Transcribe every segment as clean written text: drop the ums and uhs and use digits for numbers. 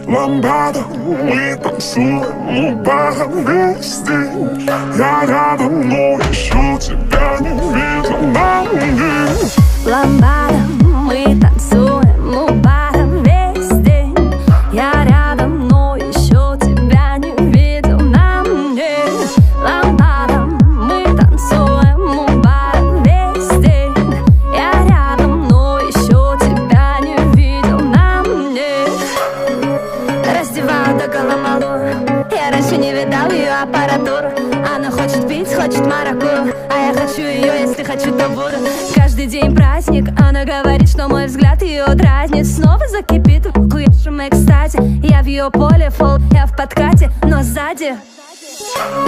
Ламбада, мы танцуем у бара весь день. Я рядом, но еще тебя не видел на мне. Ламбада, мы танцуем у бара весь день. Я рядом, но еще тебя не видел на мне. Ламбада, мы танцуем у бара весь день. Я рядом, но еще тебя не видел на мне. Раздеваю до головы, я раньше не видал ее аппаратуру. Она хочет пить, хочет маракую, а я хочу ее, если хочу, то буду. Каждый день праздник, она говорит, что мой взгляд ее дразнит. Снова закипит в охуевшем экстазе. Я в ее поле фол, я в подкате, но сзади.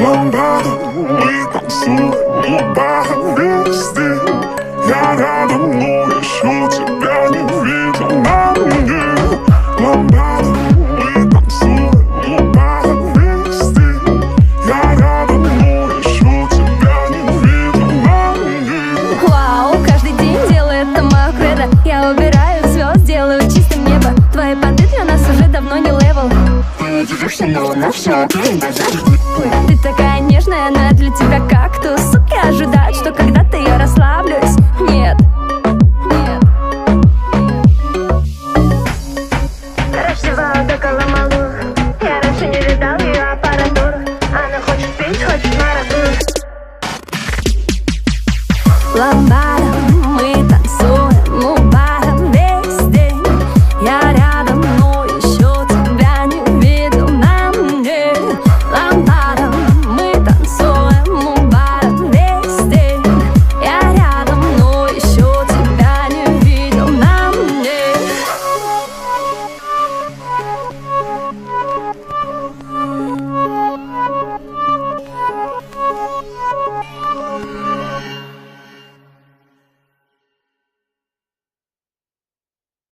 Ламбада, мы танцуем у бара весь день. Я рядом, но еще тебя не видел на мне. Ламбада, мы танцуем у бара весь день. Я рядом, но еще тебя не видел на мне. Вау, каждый день делаю это мое кредо. Я убираю звезд, делаю чистым небо. Твои понты для нас уже давно не левел. Ты держишься, но на все Ты такая нежная, но я для тебя кактус. Суки ожидают, что когда-то я расслаблюсь. Нет, нет. Раздеваю до коломалу.